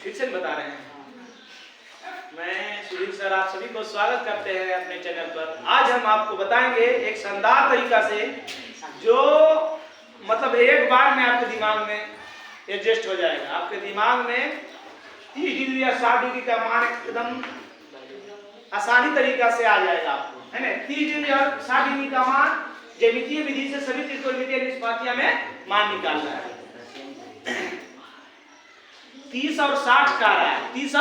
फिर से बता रहे हैं। मैं सुधीर सर आप सभी को स्वागत करते हैं अपने चैनल पर। आज हम आपको बताएंगे एक शानदार तरीका से जो मतलब एक बार में आपके दिमाग में एडजस्ट हो जाएगा। आपके दिमाग में 30 डिग्री या 60 डिग्री का मान एकदम आसानी तरीका से आ जाएगा आपको, है ना। 30 डिग्री और 60 डिग्री का मान ज्यामितीय विधि से सभी त्रिकोणमितीय निष्पादियों में मान निकालना है। 30 और 60 का रहा है, 30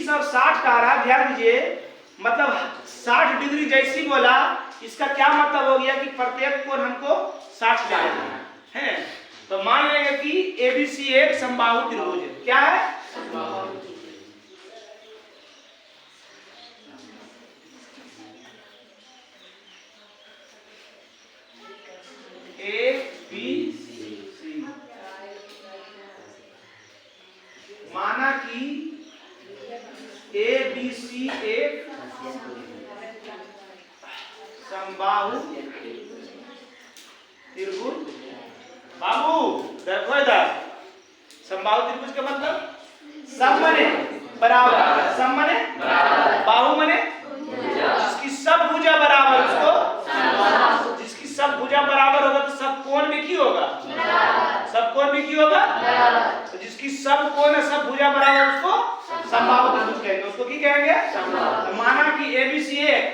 और 60 का रहा। ध्यान दीजिए, मतलब 60 डिग्री जैसी बोला, इसका क्या मतलब हो गया कि प्रत्येक कोण हमको 60 लेना है। तो मान लेंगे कि एबीसी एक समबाहु त्रिभुज है। क्या है? ABC माना कि ABC एक समबाहु त्रिभुज। बाबू देखो इधर, समबाहु त्रिभुज का मतलब सम मने बराबर, सम मने बराबर, बाहु मने जिसकी सब भुजा बराबर, उसको जिसकी सब भुजा बराबर होगा तो सब कोण में क्यों होगा? सब कोण में क्यों होगा? तो जिसकी सब कोण है, सब भुजा बराबर, उसको समबाहु त्रिभुज कहेंगे। उसको क्या कहेंगे? तो माना कि एबीसी एक,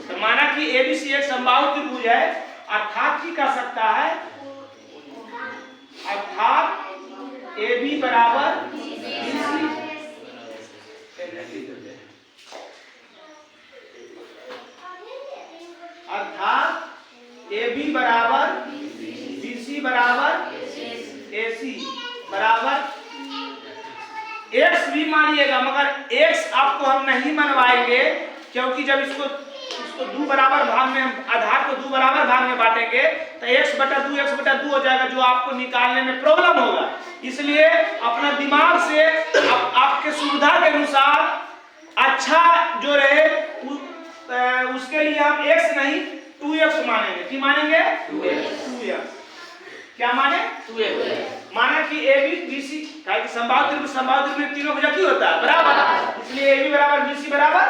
तो माना कि एबीसी एक समबाहु त्रिभुज है, अर्थात की कह सकता है, अर्थात AB बराबर BC, अर्थात AB बराबर BC बराबर AC बराबर X भी मानिएगा, मगर X आपको हम नहीं मनवाएंगे, क्योंकि जब इसको दो बराबर भाग में, हम आधार को दो बराबर भाग में बांटेंगे तो x बटा दो हो जाएगा, जो आपको निकालने में प्रॉब्लम होगा। इसलिए अपना दिमाग से आपके सुविधा के अनुसार अच्छा जो रहे उसके लिए हम x नहीं 2x मानेंगे। क्या मानेंगे? 2x। क्या माने? 2x। माना कि AB BC का समबाहु त्रिभुज में तीनों भुजा क्यों होता है? बराबर, इसलिए AB बराबर BC बराबर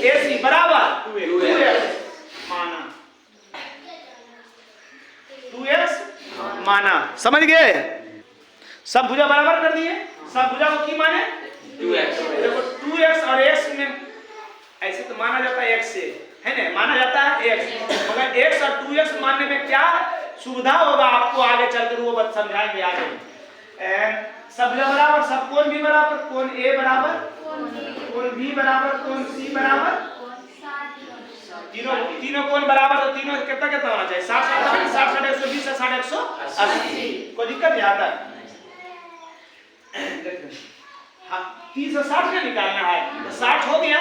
AC बराबर 2x माना। 2x माना, समझ गए? सब भुजा बराबर कर दिए, सब भुजा को की माने 2x। देखो 2x और x में ऐसे तो माना जाता है x से, है ना, माना जाता है x, मगर x और 2x मानने में क्या सुविधा होगा आपको आगे चलकर वो बात समझाएंगे आगे। सब भुजा बराबर, सब कोण भी बराबर, कोण A बराबर, कोण B बराबर, कोण C बराबर, तीनों कोण बराबर, तो तीनों कितना कितना होना चाहिए? 60 60 120 60 180। कोई दिक्कत नहीं आता? हाँ, 30 और 60 का निकालना है, तो 60 हो गया,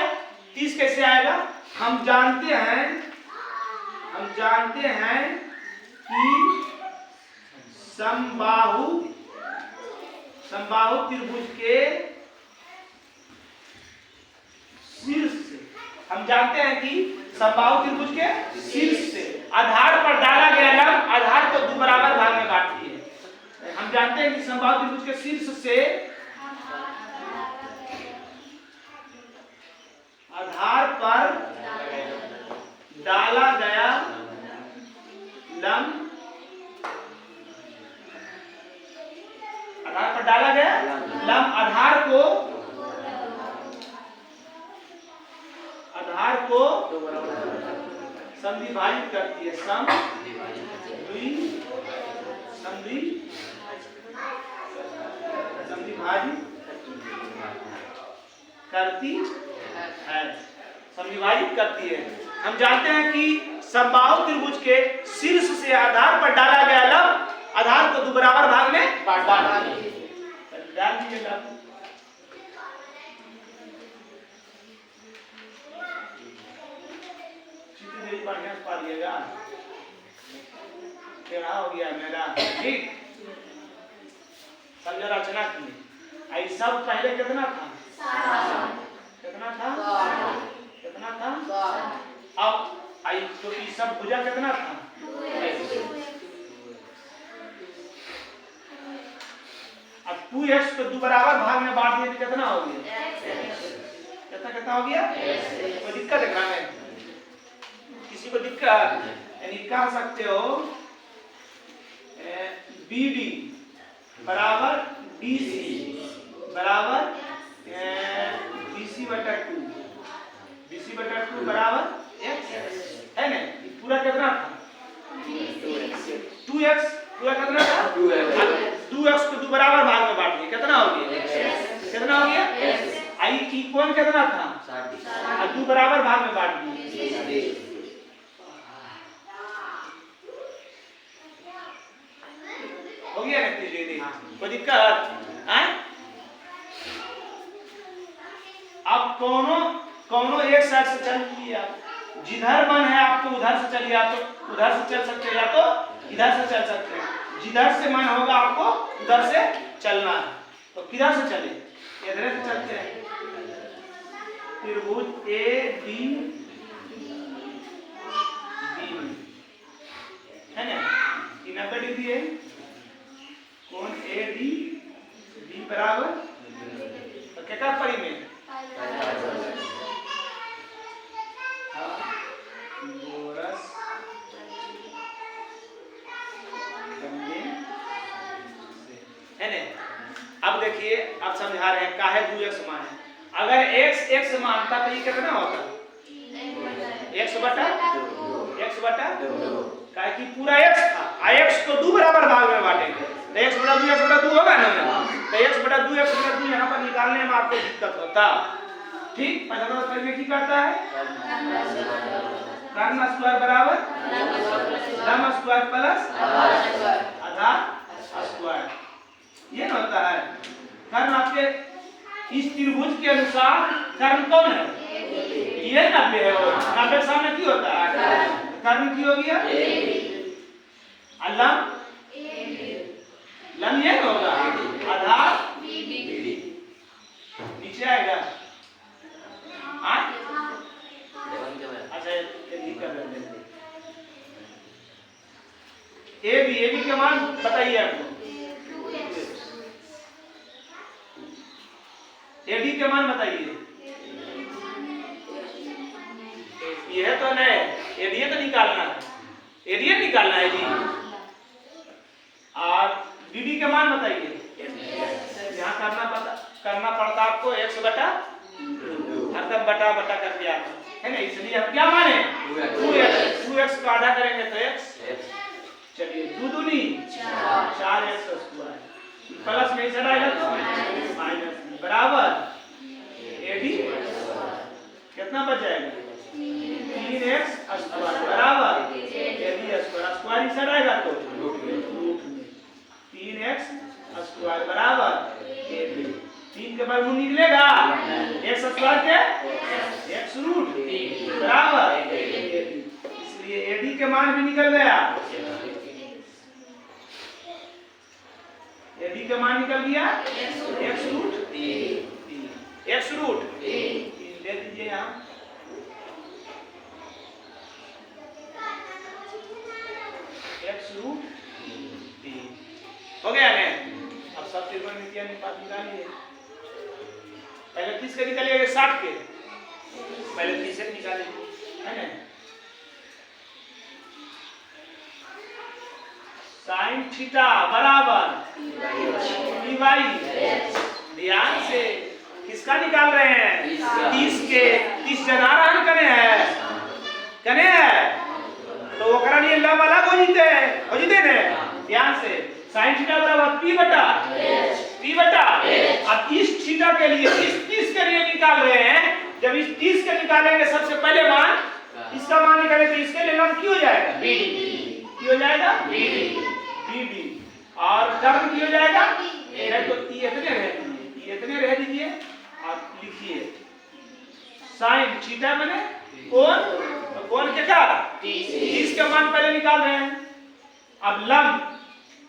30 कैसे आएगा? हम जानते हैं कि समबाहु त्रिभुज के शीर्ष से, हम जानते हैं कि समबाहु त्रिभुज के शीर्ष से आधार पर डाला गया लंब आधार को दो बराबर भाग में बांटती है। हम जानते हैं कि समबाहु त्रिभुज के शीर्ष से आधार पर डाला गया लंब, आधार पर डाला गया लंब आधार को समद्विभाजित करती है, समद्विभाजित करती है। हम जानते हैं कि समबाहु त्रिभुज के शीर्ष से आधार पर डाला गया लंब आधार को दो बराबर भाग में बांटना है। डाल दीजिएगा, बढ़िया से पा लिएगा, टेढ़ा हो गया मेरा, ठीक। सब जरा रचना की, आई सब पहले कितना था? कितना था? अब आई तो सब भुजा कितना था? 2x को 2 बराबर भाग में बांट दिए तो कितना हो गया? कितना हो गया? कोई दिक्कत है क्या में? किसी को दिक्कत? यानी कह सकते हो BD बराबर DC बराबर BC बटा 2 बराबर x है ना? पूरा कितना था? 2x पूरा कितना था? 2x को 2 बराबर भाग में बांट दिए कितना हो गया? कितना हो गया? आई की कौन कितना था? 2 बराबर भाग में बांट दिए। हो गया ना? कोई दिक्कत? अब कोनो एक साइड से चल लिया, जिधर मन है आपको उधर से चलिए, आप तो उधर से चल सकते हैं या तो इधर से चल सकते हैं। जिधर से मन होगा आपको उधर से चलना है, तो किधर से चले? इधर से चलते हैं। त्रिभुज AD है ना? 90 डिग्री है। कोण AD B बराबर क्या परी में है ना? अब देखिए, अब समझा रहे हैं काहे 2x मान है। अगर x मानता तो ये कितना होता? x बटा 2 काहे कि पूरा x था, x को 2 बराबर भाग में बांटेंगे तो x बटा 2 होगा ना? तो x बटा 2 यहाँ पर निकालने में आपको दिक्कत होता। ठीक, पहले में की करता है कर्ण स्क्वायर बराबर लंब स्क्वायर प्लस आधार स्क्वायर, ये ना होता है। कर्ण आपके इस त्रिभुज के अनुसार कर्ण कौन है? ये 90 है। 90 के सामने की होता है? कर्ण की हो गया लंब ये होगा आधार नीचे आएगा। अच्छा AB के मान बताइए आपको। AD के मान बताइए। यह तो नहीं, AD तो निकालना है, AD निकालना है जी। और BD के मान बताइए। यहाँ करना पड़ता आपको x बटा 2 हरदम बटा करके आता है ना? इसलिए हम क्या माने 2x को आधा करेंगे तो x, चलिए 2 दूनी 4x स्क्वायर प्लस में इधर आएगा तो माइनस बराबर AD कितना बच जाएगा? 3x स्क्वायर बराबर AD स्क्वायर इधर आएगा तो 3x स्क्वायर बराबर AD। 3 के बाद मुंह निकलेगा x स्क्वायर के x रूट बराबर AD, इसलिए AD के मान भी निकल गया। AD का मान निकल गया x रूट 3 दे दीजिए यहाँ। x रूट 3 हो गया ना? अब सब त्रिकोणमितीय अनुपात निकालिए। पहले 30 के निकालिए 60 के, पहले 30 से निकालिए है ना? sin थीटा बराबर dy। ध्यान से किसका निकाल रहे हैं? 30 के 30 जनारान कने हैं तो ओकरा लिए लंब अलग हो जीते ने। ध्यान से sin थीटा बराबर p बटा अब इस थीटा के लिए इस 30 के लिए निकाल रहे हैं। जब इस 30 के निकालेंगे सबसे पहले मान इसका मान निकालेंगे तो इसके लिए लंब की हो जाएगा BD और कर्ण की हो जाएगा तो इतने रह दीजिए और लिखिए sin थीटा माने कोण क्या 30 का मान पहले निकाल रहे हैं। अब लंब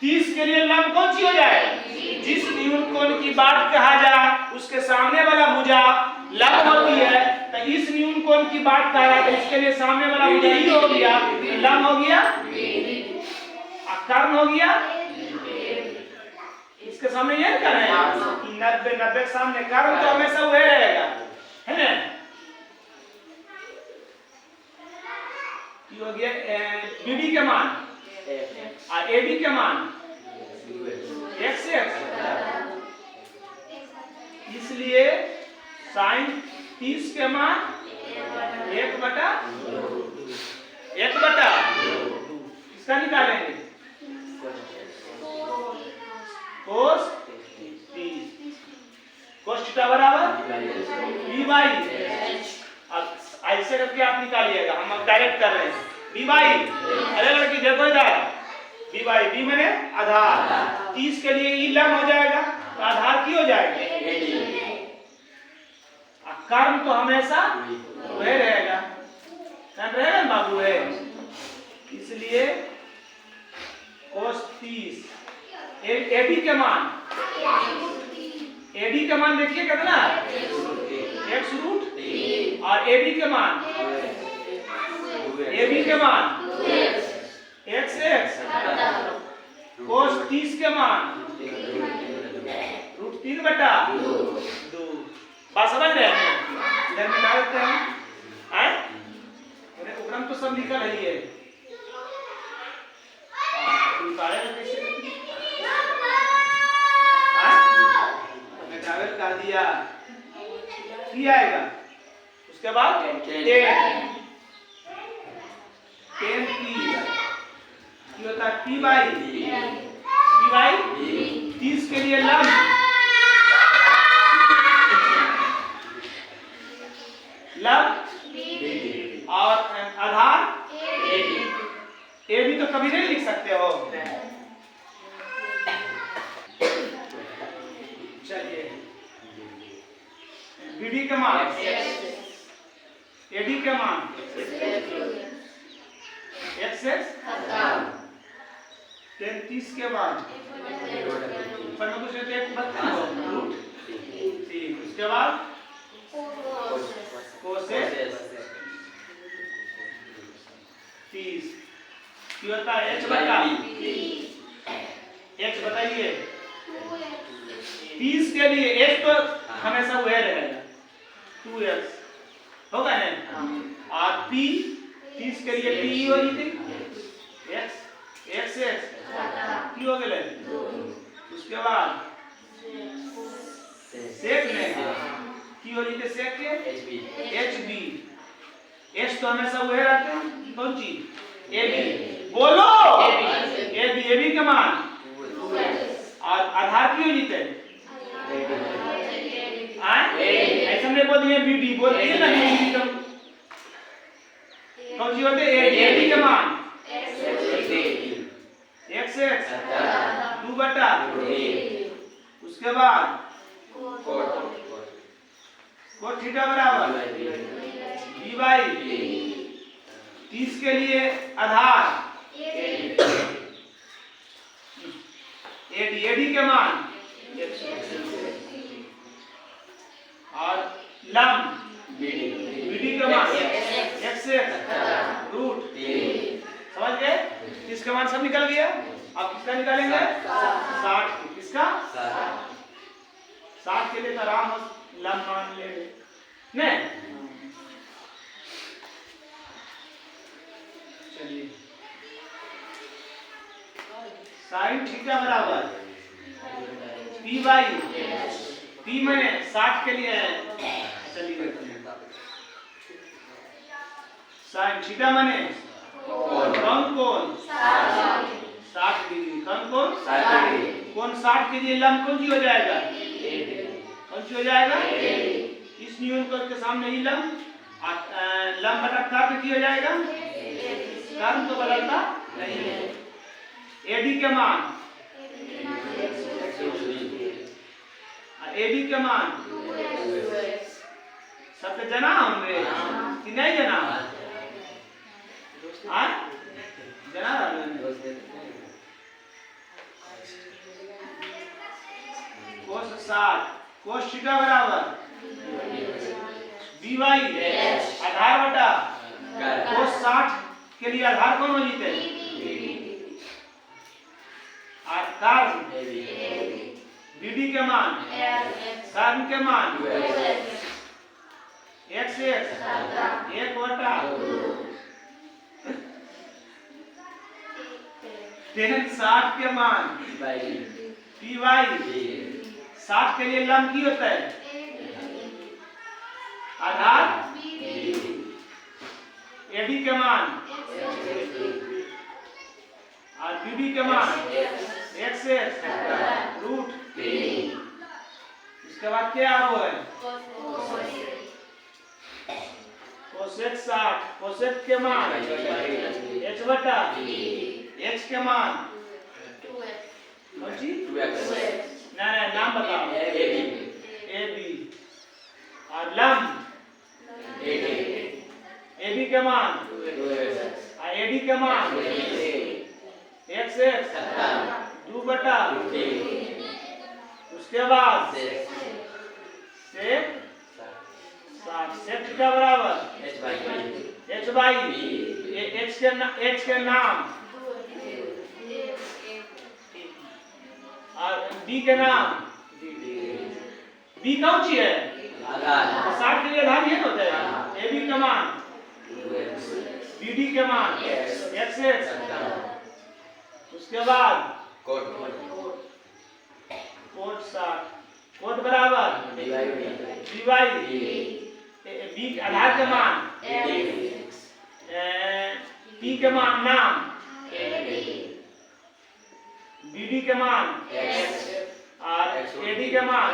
30 के लिए लंब कौन सी हो जाएगा? जिस न्यून कोण की बात कहा जाए उसके सामने वाला भुजा लंब होती है, तो इस न्यून कोण की बात कहा जाए तो इसके लिए सामने वाला भुजा ही हो गया, लंब हो गया कर्ण हो गया। इसके सामने ये कर रहे हैं 90 90 के सामने कर्म तो हमेशा वही रहेगा, है ना। हो गया बीडी के मान और एबी के मान x से x, इसलिए साइन 30 के मान 1/2 किसका निकालेंगे, कोस 30 कोस थीटा बराबर b बाई, अब ऐसे करके आप निकालिएगा, हम अब डायरेक्ट कर रहे हैं b बाई, अरे लड़की देखो इधर b बाई, b मैंने आधार 30 के लिए ई लम हो जाएगा तो आधार की हो जाएगा, कर्म तो हमेशा वही रहेगा, कर्म रहेगा ना बाबू है, इसलिए cos 30 एडी के मान, एडी का मान देखिए कितना x रूट और एबी के मान, एबी के मान x cos 30 के मान रूट 3/2, बात समझ रहे हैं, इधर में डाल देते हैं, आए उपक्रम तो सब निकल रही है, कर दिया क्या आएगा, उसके बाद 10 की होता है p बाई 30 के लिए लम और आधार ए भी तो कभी नहीं लिख सकते हो, चलिए बीडी के मान एडी के मान x 30 के बाद पर में कुछ एक रूट 3, उसके बाद cos 30 की होता है h बटा x, बताइए 30 के लिए x तो हमेशा वही रहेगा 2x होगा ना, और p 30 के लिए p हो रही थी x की हो गए, उसके बाद सेक में की हो रही थी सेक के hb, h तो हमेशा वही रहते हैं, कौन चीज ab, बोलो ab के मान और आधार की हो जीते ऐसा नहीं बोल दिए बीडी बोलती है ना, बीडी तो कौन सी होते हैं एडी के मान x 2/2, उसके बाद कोट थीटा बराबर b बाई 30 के लिए आधार एडी के मान और लम बीडी के मान x रूट, समझ गए, इसके मान सब निकल गया, अब किसका निकालेंगे 60, किसका 60 के लिए तो आराम लम मान ले नहीं, चलिए साइन थीटा बराबर p बाई p मैंने 60 के लिए है, चलिए साइन थीटा मैंने कौन 60 डिग्री, कौन 60 के लिए लंब कौन सी हो जाएगा, कौन सी हो जाएगा, इस न्यून के सामने ही लंब बटा कर्म की हो जाएगा, कर्म तो बदलता नहीं है, एडी के मान एडी के मान सबके जना होंगे कि नहीं जना, जना कोस 60 कोस थीटा बराबर b बाई आधार बटा कोस 60 के लिए आधार कौन हो जीते, कर्म BD के मान, कर्म के मान, x 1 बटा tan 60 के मान py 60 के लिए लंब की होता है आधार AD के मान और BD के मान x रूट। इसके बाद क्या वो है कोसेक 60 कोसेक के मान h बटा x के मान कौन सी नहीं नाम बताओ AB और लंब AB के मान AD के मान x 2 बटा उसके बाद सेक 60 सेक क्या बराबर h बाई x के नाम और b के नाम b कौन सी है 60 के लिए आधार ये होता है AB का मान BD के मान x उसके बाद कोट 60 कोट बराबर b आधार के मान p के मान नाम BD के मान और AD के मान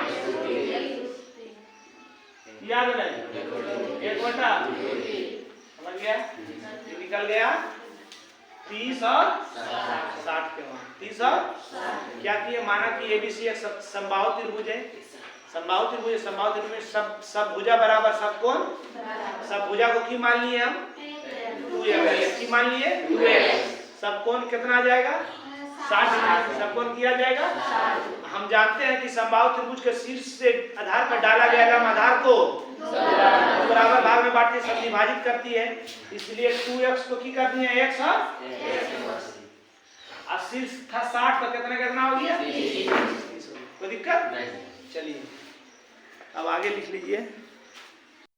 याद रहे 1 बटा समझ गया ये निकल गया 30 और 60 के मान 30 और क्या किए माना कि ABC एक समबाहु त्रिभुज है समबाहु त्रिभुज में सब भुजा बराबर सब कोण सब भुजा को की मान लिए हम 2x की मान लिए 2x सब कोण कितना आ जाएगा 60 सब कोण किया जाएगा। हम जानते हैं कि समबाहु त्रिभुज के शीर्ष से आधार पर डाला गया लंब आधार को बराबर भाग में बांटती सब विभाजित करती है इसलिए 2x को की करनी है x और शीर्ष था 60 तो कितना हो गया 30 कोई दिक्कत नहीं। चलिए अब आगे लिख लीजिए।